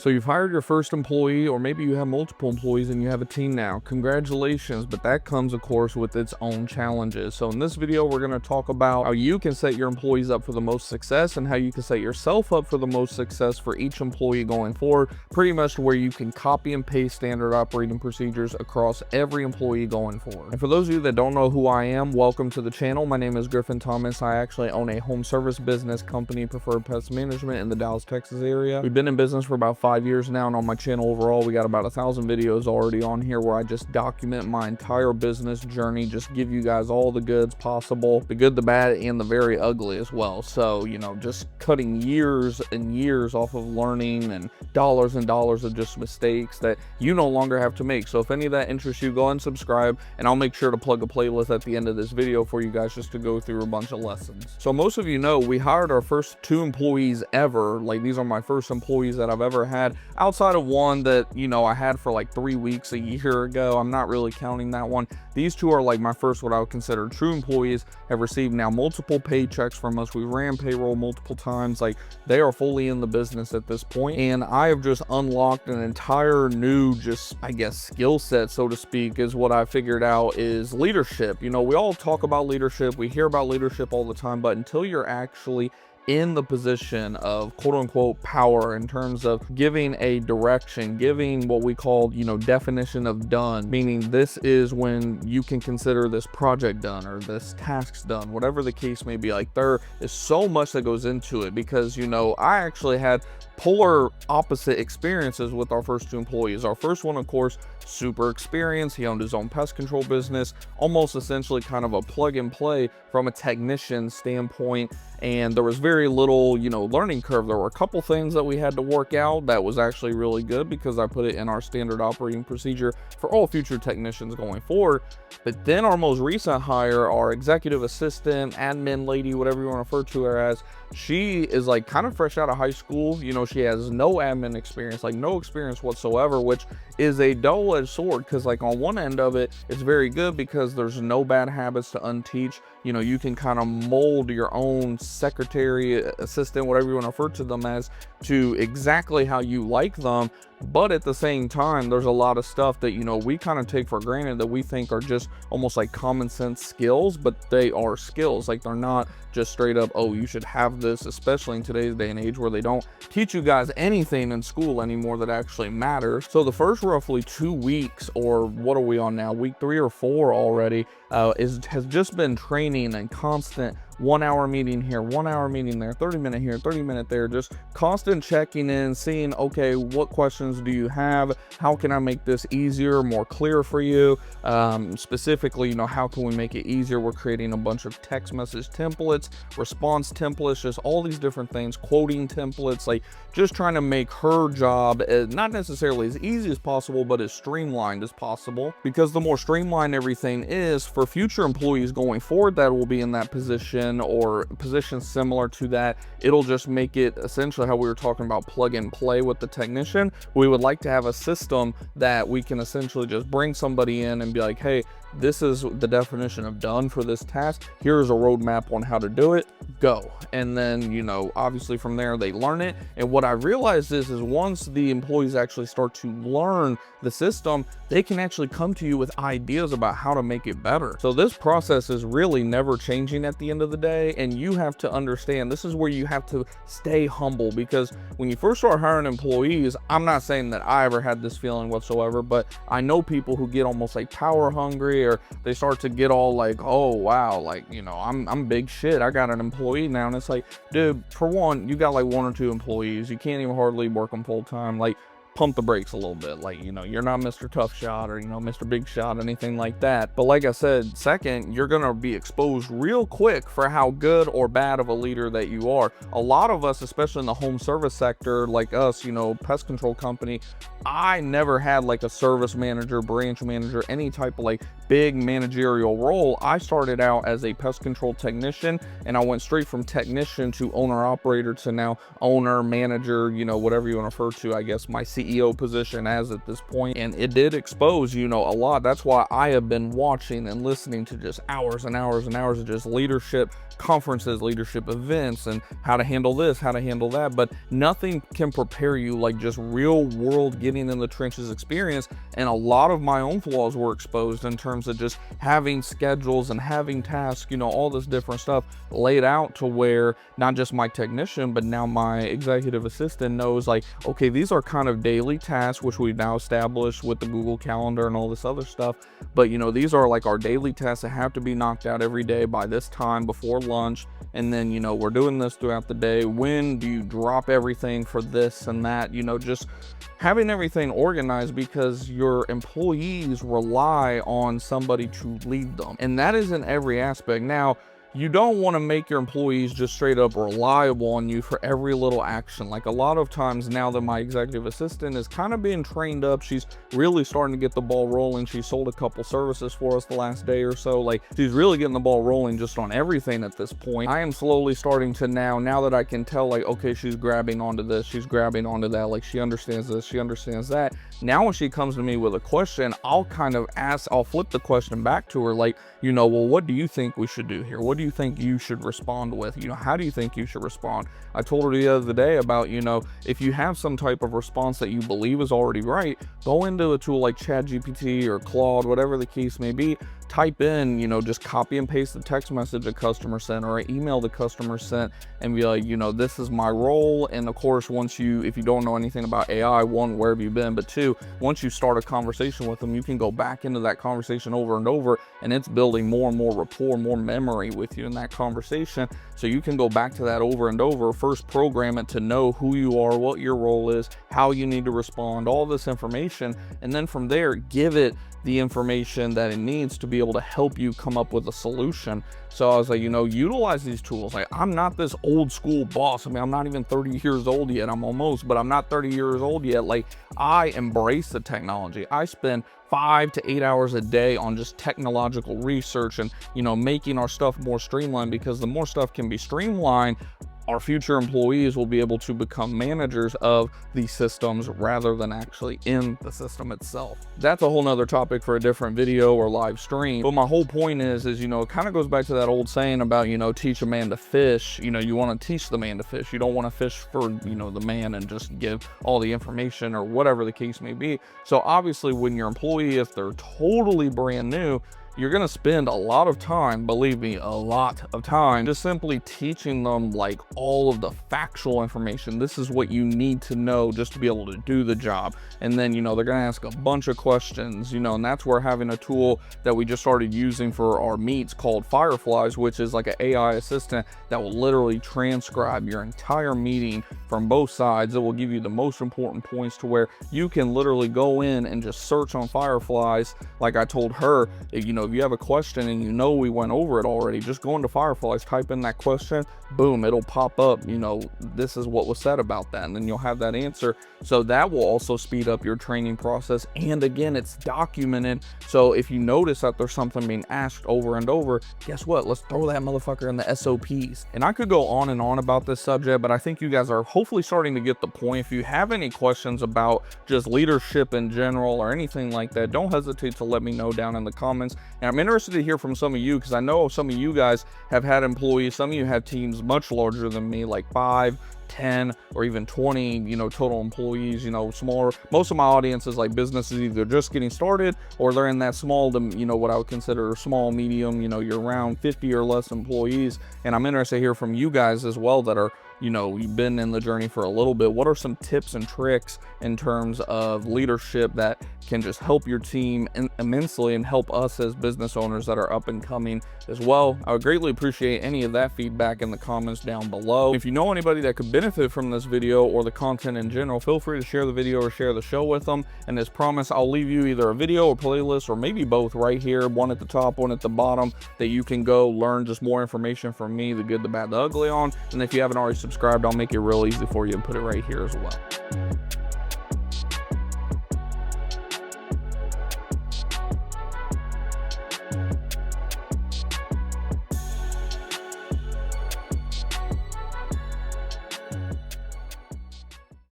So you've hired your first employee, or maybe you have multiple employees and you have a team now. Congratulations, but that comes, of course, with its own challenges. So in this video, we're going to talk about how you can set your employees up for the most success and how you can set yourself up for the most success for each employee going forward, pretty much to where you can copy and paste standard operating procedures across every employee going forward. And for those of you that don't know who I am, welcome to the channel. My name is Griffin Thomas. I actually own a home service business company, Preferred Pest Management, in the Dallas, Texas area. We've been in business for about 5 years now, and on my channel overall we got about 1,000 videos already on here where I just document my entire business journey, just give you guys all the goods possible, the good, the bad, and the very ugly as well. So, you know, just cutting years and years off of learning and dollars of just mistakes that you no longer have to make. So if any of that interests you, go ahead and subscribe, and I'll make sure to plug a playlist at the end of this video for you guys just to go through a bunch of lessons. So most of you know we hired our first 2 employees ever. Like, these are my first employees that I've ever had, outside of one that, you know, I had for like 3 weeks a year ago. I'm not really counting that one. These 2 are like my first, what I would consider true employees, have received now multiple paychecks from us. We ran payroll multiple times. Like, they are fully in the business at this point, and I have just unlocked an entire new, just, I guess, skill set, so to speak, is what I figured out is leadership. You know, we all talk about leadership, we hear about leadership all the time, but until you're actually in the position of quote unquote power, in terms of giving a direction, giving what we call, you know, definition of done, meaning this is when you can consider this project done or this task's done, whatever the case may be. Like, there is so much that goes into it, because, you know, I actually had polar opposite experiences with our first 2 employees. Our first one, of course, super experienced. He owned his own pest control business, almost essentially kind of a plug and play from a technician standpoint, and there was very little, you know, learning curve. There were a couple things that we had to work out that was actually really good, because I put it in our standard operating procedure for all future technicians going forward. But then our most recent hire, our executive assistant, admin lady, whatever you want to refer to her as, she is like kind of fresh out of high school. You know, she has no admin experience, like no experience whatsoever, which is a double-edged sword, because like on one end of it, it's very good because there's no bad habits to unteach. You know, you can kind of mold your own secretary, assistant, whatever you want to refer to them as, to exactly how you like them. But at the same time, there's a lot of stuff that, you know, we kind of take for granted that we think are just almost like common sense skills, but they are skills. Like, they're not just straight up, oh, you should have this, especially in today's day and age where they don't teach you guys anything in school anymore that actually matters. So the first roughly 2 weeks, or what are we on now, week 3 or 4 already, has just been training and constant 1 hour meeting here, 1 hour meeting there, 30-minute here, 30-minute there, just constant checking in, seeing, okay, what questions do you have? How can I make this easier, more clear for you? Specifically, you know, how can we make it easier? We're creating a bunch of text message templates, response templates, just all these different things, quoting templates, like just trying to make her job not necessarily as easy as possible, but as streamlined as possible, because the more streamlined everything is for future employees going forward that will be in that position or positions similar to that, it'll just make it essentially how we were talking about plug and play with the technician. We would like to have a system that we can essentially just bring somebody in and be like, hey, this is the definition of done for this task. Here's a roadmap on how to do it. Go. And then, you know, obviously from there they learn it. And what I realized is once the employees actually start to learn the system, they can actually come to you with ideas about how to make it better. So this process is really never changing at the end of the day, and you have to understand this is where you have to stay humble, because when you first start hiring employees, I'm not saying that I ever had this feeling whatsoever, but I know people who get almost like power hungry, or they start to get all like, oh wow, like, you know, I'm big shit, I got an employee now. And it's like, dude, for one, you got like 1 or 2 employees, you can't even hardly work them full time. Like, pump the brakes a little bit. Like, you know, you're not Mr. Tough Shot or, you know, Mr. Big Shot, anything like that. But like I said, second, you're gonna be exposed real quick for how good or bad of a leader that you are. A lot of us, especially in the home service sector, like us, you know, pest control company, I never had like a service manager, branch manager, any type of like big managerial role. I started out as a pest control technician, and I went straight from technician to owner operator to now owner, manager, you know, whatever you want to refer to, I guess, my CEO CEO position as at this point, and it did expose, you know, a lot. That's why I have been watching and listening to just hours and hours and hours of just leadership conferences, leadership events, and how to handle this, how to handle that. But nothing can prepare you like just real world getting in the trenches experience. And a lot of my own flaws were exposed in terms of just having schedules and having tasks, you know, all this different stuff laid out to where not just my technician, but now my executive assistant knows, like, okay, these are kind of daily tasks, which we've now established with the Google Calendar and all this other stuff. But, you know, these are like our daily tasks that have to be knocked out every day by this time before lunch. And then, you know, we're doing this throughout the day. When do you drop everything for this and that? You know, just having everything organized, because your employees rely on somebody to lead them. And that is in every aspect. Now, you don't want to make your employees just straight up reliable on you for every little action. Like a lot of times now that my executive assistant is kind of being trained up, she's really starting to get the ball rolling. She sold a couple services for us the last day or so. Like, she's really getting the ball rolling just on everything at this point. I am slowly starting to now that I can tell, like, okay, she's grabbing onto this, she's grabbing onto that, like she understands this, she understands that. Now when she comes to me with a question, I'll kind of I'll flip the question back to her, like, you know, well, what do you think we should do here? What do you think you should respond with? You know, how do you think you should respond? I told her the other day about, you know, if you have some type of response that you believe is already right, go into a tool like ChatGPT or Claude, whatever the case may be, type in, you know, just copy and paste the text message the customer sent or an email the customer sent, and be like, you know, this is my role. And of course, once you, if you don't know anything about AI, one, where have you been? But two, once you start a conversation with them, you can go back into that conversation over and over, and it's building more and more rapport, more memory with you in that conversation. So you can go back to that over and over. First, program it to know who you are, what your role is, how you need to respond, all this information. And then from there, give it the information that it needs to be able to help you come up with a solution. So I was like, you know, utilize these tools. Like, I'm not this old school boss. I mean, I'm not even 30 years old yet. I'm almost, but I'm not 30 years old yet. Like, I embrace the technology. I spend 5 to 8 hours a day on just technological research and, you know, making our stuff more streamlined, because the more stuff can be streamlined, our future employees will be able to become managers of these systems rather than actually in the system itself. That's a whole nother topic for a different video or live stream. But my whole point is, you know, it kind of goes back to that old saying about, you know, teach a man to fish. You know, you want to teach the man to fish. You don't want to fish for, you know, the man and just give all the information or whatever the case may be. So obviously when your employee, if they're totally brand new, you're going to spend a lot of time, believe me, a lot of time, just simply teaching them like all of the factual information. This is what you need to know just to be able to do the job. And then, you know, they're going to ask a bunch of questions, you know, and that's where having a tool that we just started using for our meets called Fireflies, which is like an AI assistant that will literally transcribe your entire meeting from both sides. It will give you the most important points to where you can literally go in and just search on Fireflies. Like I told her, you know, if you have a question and you know we went over it already, just go into Fireflies, type in that question, boom, it'll pop up, you know, this is what was said about that, and then you'll have that answer. So that will also speed up your training process. And again, it's documented. So if you notice that there's something being asked over and over, guess what? Let's throw that motherfucker in the SOPs. And I could go on and on about this subject, but I think you guys are hopefully starting to get the point. If you have any questions about just leadership in general or anything like that, don't hesitate to let me know down in the comments. And I'm interested to hear from some of you, because I know some of you guys have had employees. Some of you have teams much larger than me, like 5, 10, or even 20, you know, total employees, you know, smaller. Most of my audience is like businesses either just getting started or they're in that small to, you know, what I would consider small, medium, you know, you're around 50 or less employees. And I'm interested to hear from you guys as well that are, you know, you've been in the journey for a little bit. What are some tips and tricks in terms of leadership that can just help your team immensely and help us as business owners that are up and coming as well? I would greatly appreciate any of that feedback in the comments down below. If you know anybody that could benefit from this video or the content in general, feel free to share the video or share the show with them. And as promised, I'll leave you either a video or playlist, or maybe both right here, one at the top, one at the bottom, that you can go learn just more information from me, the good, the bad, the ugly on. And if you haven't already subscribed, I'll make it real easy for you and put it right here as well.